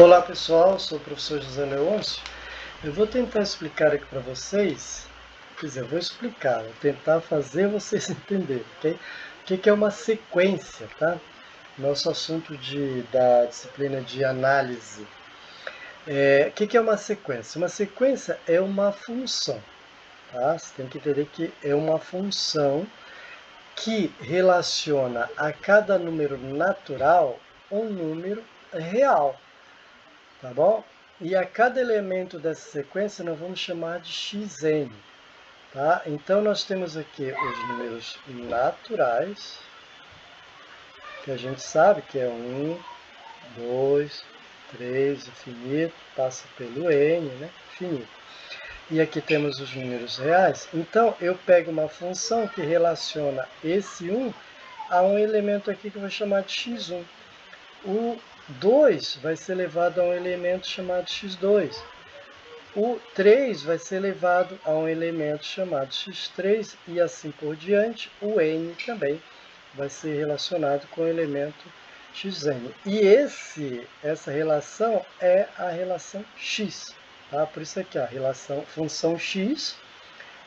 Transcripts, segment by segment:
Olá pessoal, sou o professor José Leôncio. Eu vou tentar explicar aqui para vocês, vou tentar fazer vocês entenderem, ok? O que é uma sequência, tá? Nosso assunto da disciplina de análise. O que é uma sequência? Uma sequência é uma função, tá? Você tem que entender que é uma função que relaciona a cada número natural um número real. Tá bom? E a cada elemento dessa sequência nós vamos chamar de xn. Tá? Então nós temos aqui os números naturais, que a gente sabe que é 1, 2, 3, infinito, passa pelo n, né? Infinito. E aqui temos os números reais. Então eu pego uma função que relaciona esse 1 a um elemento aqui que eu vou chamar de x1. O 2 vai ser levado a um elemento chamado x2. O 3 vai ser levado a um elemento chamado x3 e assim por diante. O n também vai ser relacionado com o elemento xn. E essa relação é a relação x. Tá? Por isso aqui, a função x,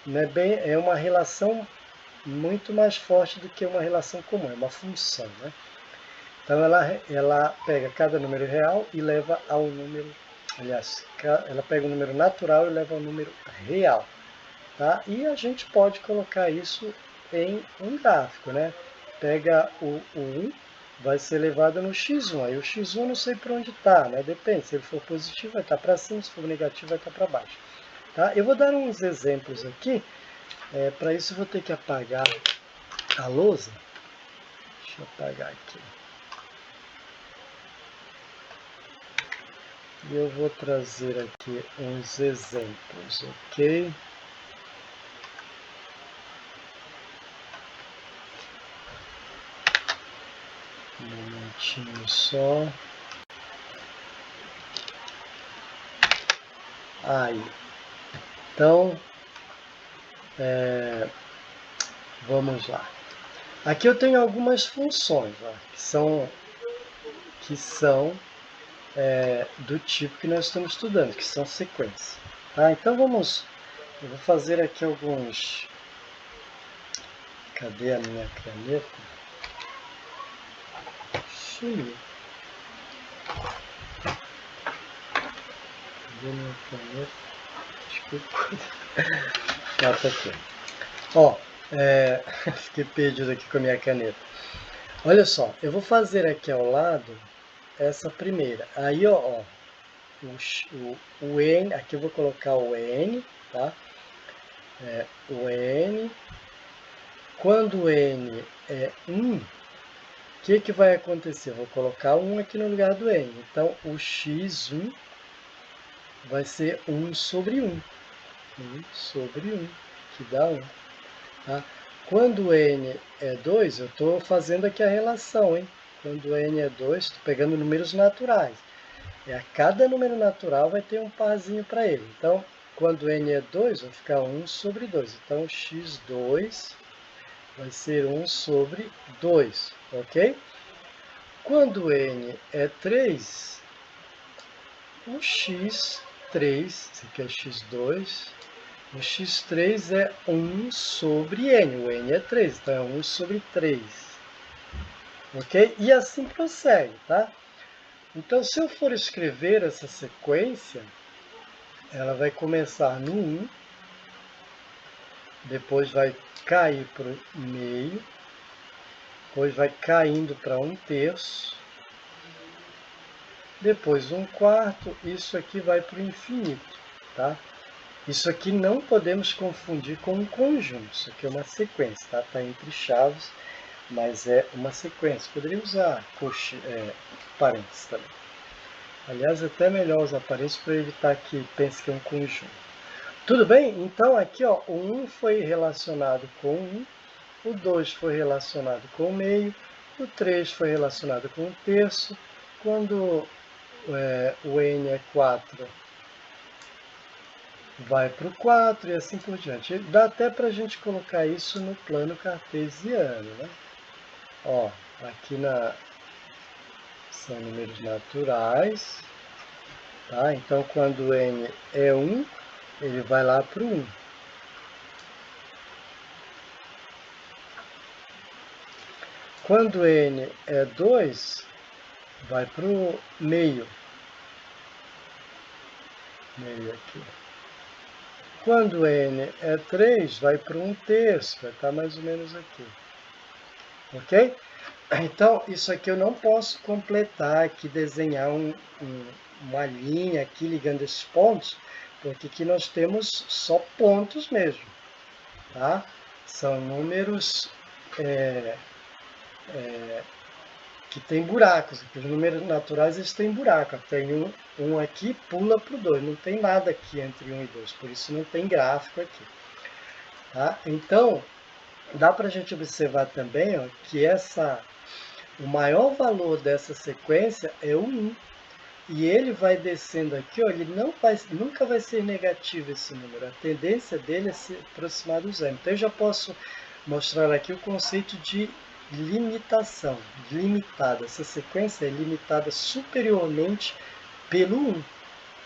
né, é uma relação muito mais forte do que uma relação comum, é uma função, né? Então ela pega cada número real e leva ao número, aliás, ela pega o número natural e leva ao número real. Tá? E a gente pode colocar isso em um gráfico, né? Pega o 1, vai ser levado no x1. Aí o x1 não sei para onde está, né? Depende, se ele for positivo vai estar para cima, se for negativo vai estar para baixo. Tá? Eu vou dar uns exemplos aqui. Para isso eu vou ter que apagar a lousa. Deixa eu apagar aqui. E eu vou trazer aqui uns exemplos, ok? Um momentinho só. Aí. Então, vamos lá. Aqui eu tenho algumas funções, ó, que são do tipo que nós estamos estudando, que são sequências. Tá? Então eu vou fazer aqui alguns... Cadê a minha caneta? Sumiu. Cadê a minha caneta? Desculpa. Ah, tá aqui. Ó, fiquei perdido aqui com a minha caneta. Olha só, eu vou fazer aqui ao lado essa primeira. Aí, ó, o n, aqui eu vou colocar o n, tá? O n. Quando o n é 1, o que vai acontecer? Eu vou colocar 1 aqui no lugar do n. Então, o x1 vai ser 1 sobre 1. 1 sobre 1, que dá 1. Tá? Quando o n é 2, eu estou fazendo aqui a relação, hein? Quando n é 2, estou pegando números naturais. A cada número natural vai ter um parzinho para ele. Então, quando n é 2, vai ficar 1 sobre 2. Então, x2 vai ser 1 sobre 2, ok? Quando n é 3, o x3, esse aqui é x2, o x3 é 1 sobre n. O n é 3, então é 1 sobre 3. Ok? E assim prossegue, tá? Então, se eu for escrever essa sequência, ela vai começar no 1, depois vai cair para o meio, depois vai caindo para 1/3, depois 1/4, isso aqui vai para o infinito, tá? Isso aqui não podemos confundir com um conjunto, isso aqui é uma sequência, tá? Está entre chaves, mas é uma sequência. Poderia usar parênteses também. Aliás, é até melhor usar parênteses para evitar que pense que é um conjunto. Tudo bem? Então, aqui, ó, o 1 foi relacionado com o 1, o 2 foi relacionado com o meio, o 3 foi relacionado com o terço. Quando o n é 4, vai para o 4 e assim por diante. Dá até para a gente colocar isso no plano cartesiano, né? Ó, aqui são números naturais, Tá? Então, quando n é 1, ele vai lá para o 1. Quando n é 2, vai para o meio. Meio aqui. Quando n é 3, vai para um terço, vai estar mais ou menos aqui. Ok? Então, isso aqui eu não posso completar aqui, desenhar uma linha aqui ligando esses pontos, porque aqui nós temos só pontos mesmo, tá? São números que tem buracos. Os números naturais eles têm buraco. Tem um aqui, pula para o 2. Não tem nada aqui entre 1 e 2, por isso não tem gráfico aqui. Tá? Então, dá para a gente observar também, ó, que o maior valor dessa sequência é o 1. E ele vai descendo aqui, ó, ele nunca vai ser negativo esse número. A tendência dele é se aproximar do zero. Então eu já posso mostrar aqui o conceito de limitação, limitada. Essa sequência é limitada superiormente pelo 1.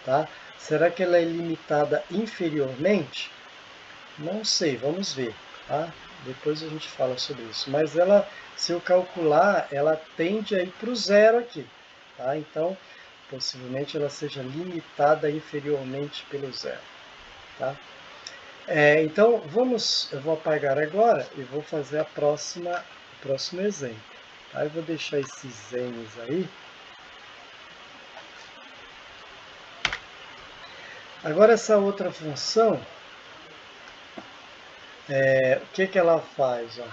Tá? Será que ela é limitada inferiormente? Não sei, vamos ver. Tá? Depois a gente fala sobre isso. Mas ela, se eu calcular, ela tende a ir para o zero aqui. Tá? Então, possivelmente ela seja limitada inferiormente pelo zero. Tá? Então, eu vou apagar agora e vou fazer o próximo exemplo. Tá? Eu vou deixar esses n's aí. Agora, essa outra função, o que ela faz? Ó?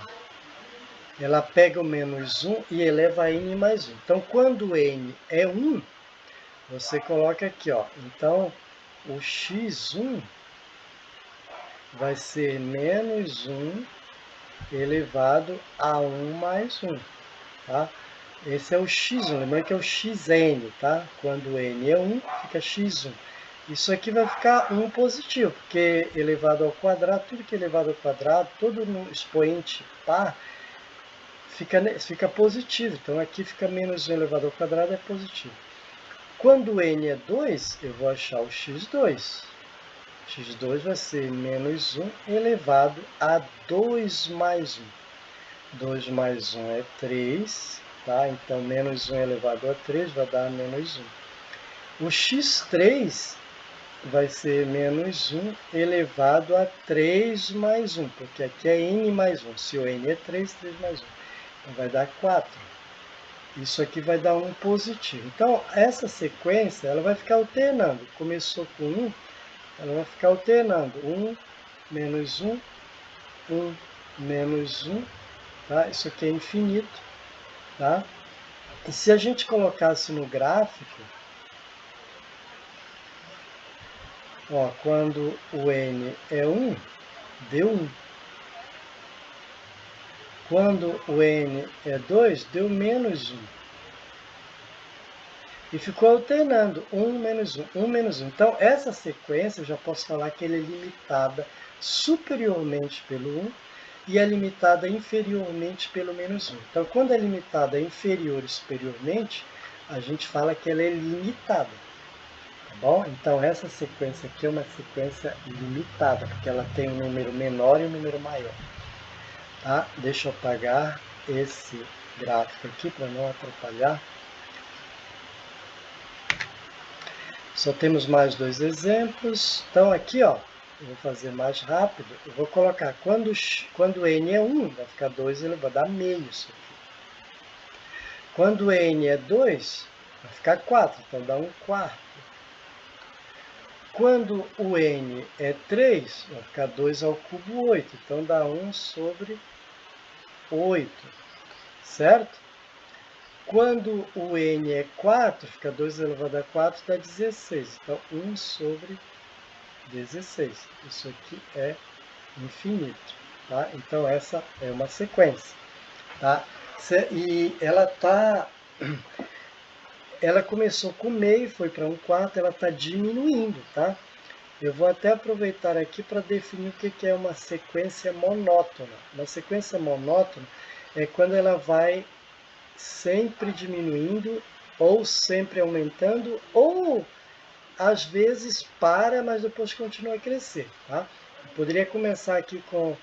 Ela pega o menos 1 e eleva a n mais 1. Então, quando n é 1, você coloca aqui, ó. Então, o x1 vai ser menos 1 elevado a 1 mais 1. Tá? Esse é o x1, lembrando que é o xn, tá? Quando n é 1, fica x1. Isso aqui vai ficar 1 positivo, porque elevado ao quadrado, tudo que é elevado ao quadrado, todo no expoente par, fica positivo. Então, aqui fica menos 1 elevado ao quadrado, é positivo. Quando n é 2, eu vou achar o x2. x2 vai ser menos 1 elevado a 2 mais 1. 2 mais 1 é 3, tá? Então, menos 1 elevado a 3 vai dar menos 1. O x3 vai ser menos 1 elevado a 3 mais 1, porque aqui é n mais 1. Se o n é 3, 3 mais 1. Então, vai dar 4. Isso aqui vai dar 1 positivo. Então, essa sequência ela vai ficar alternando. Começou com 1, ela vai ficar alternando. 1, menos 1, 1, menos 1. Tá? Isso aqui é infinito. Tá? E se a gente colocasse no gráfico, ó, quando o n é 1, deu 1. Quando o n é 2, deu menos 1. E ficou alternando, 1 menos 1, 1 menos 1. Então, essa sequência eu já posso falar que ela é limitada superiormente pelo 1 e é limitada inferiormente pelo menos 1. Então, quando é limitada inferior e superiormente, a gente fala que ela é limitada. Tá bom? Então, essa sequência aqui é uma sequência limitada, porque ela tem um número menor e um número maior. Tá? Deixa eu apagar esse gráfico aqui para não atrapalhar. Só temos mais 2 exemplos. Então, aqui, ó, eu vou fazer mais rápido. Eu vou colocar, quando n é 1, vai ficar 2, ele vai dar meio isso aqui. Quando n é 2, vai ficar 4, então dá 1 quarto. Quando o n é 3, vai ficar 2 ao cubo 8, então dá 1 sobre 8, certo? Quando o n é 4, fica 2 elevado a 4, dá 16. Então, 1 sobre 16. Isso aqui é infinito. Tá? Então, essa é uma sequência. Tá? E ela começou com meio, foi para 1 quarto, ela está diminuindo. Tá? Eu vou até aproveitar aqui para definir o que é uma sequência monótona. Uma sequência monótona é quando ela vai sempre diminuindo, ou sempre aumentando, ou às vezes para, mas depois continua a crescer. Tá? Eu poderia começar aqui com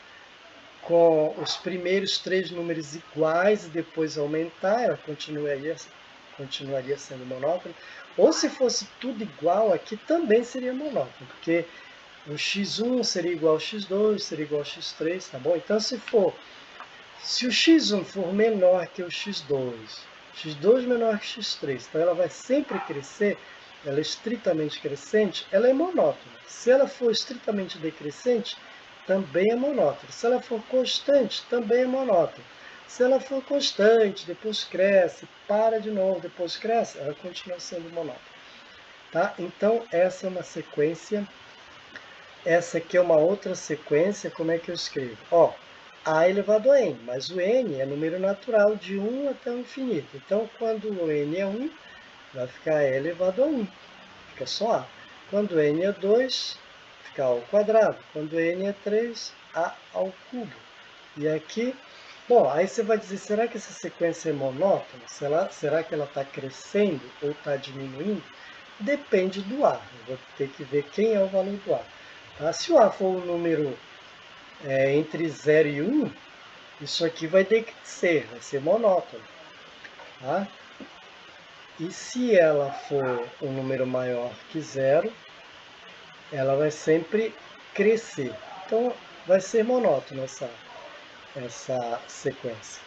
os primeiros 3 números iguais e depois aumentar, ela continuaria sendo monótona. Ou se fosse tudo igual aqui, também seria monótono, porque o x1 seria igual ao x2, seria igual ao x3, tá bom? Então, se o x1 for menor que o x2 menor que o x3, então ela vai sempre crescer, ela é estritamente crescente, ela é monótona. Se ela for estritamente decrescente, também é monótona. Se ela for constante, também é monótona. Se ela for constante, depois cresce, para de novo, depois cresce, ela continua sendo monótona. Tá? Então, essa é uma sequência. Essa aqui é uma outra sequência. Como é que eu escrevo? Ó, A elevado a n, mas o n é número natural de 1 até o infinito. Então, quando o n é 1, vai ficar e elevado a 1. Fica só a. Quando n é 2, fica a ao quadrado. Quando n é 3, a ao cubo. E aqui, bom, aí você vai dizer, será que essa sequência é monótona? Será que ela está crescendo ou está diminuindo? Depende do a. Eu vou ter que ver quem é o valor do a. Tá? Se o a for um número entre 0 e 1, isso aqui vai decrescer, vai ser monótono. Tá? E se ela for um número maior que 0, ela vai sempre crescer. Então, vai ser monótono essa sequência.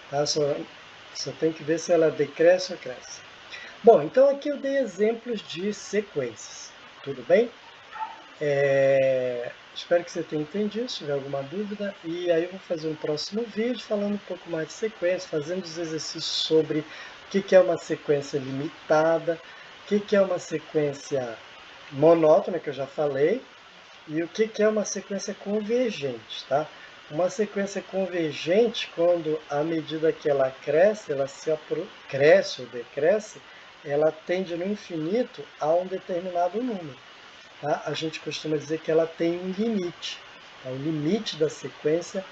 Tá? Só tem que ver se ela decresce ou cresce. Bom, então aqui eu dei exemplos de sequências. Tudo bem? Espero que você tenha entendido, se tiver alguma dúvida. E aí eu vou fazer um próximo vídeo falando um pouco mais de sequência, fazendo os exercícios sobre o que é uma sequência limitada, o que é uma sequência monótona, que eu já falei, e o que é uma sequência convergente, tá? Uma sequência convergente, quando à medida que ela cresce, cresce ou decresce, ela tende no infinito a um determinado número. Tá? A gente costuma dizer que ela tem um limite. Tá? O limite da sequência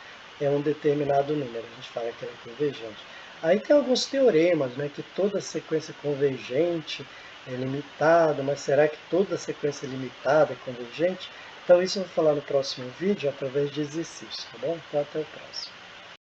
é um determinado número. A gente fala que ela é convergente. Aí tem alguns teoremas, né, que toda sequência convergente é limitada, mas será que toda sequência limitada é convergente? Então isso eu vou falar no próximo vídeo através de exercícios, tá bom? Então até o próximo.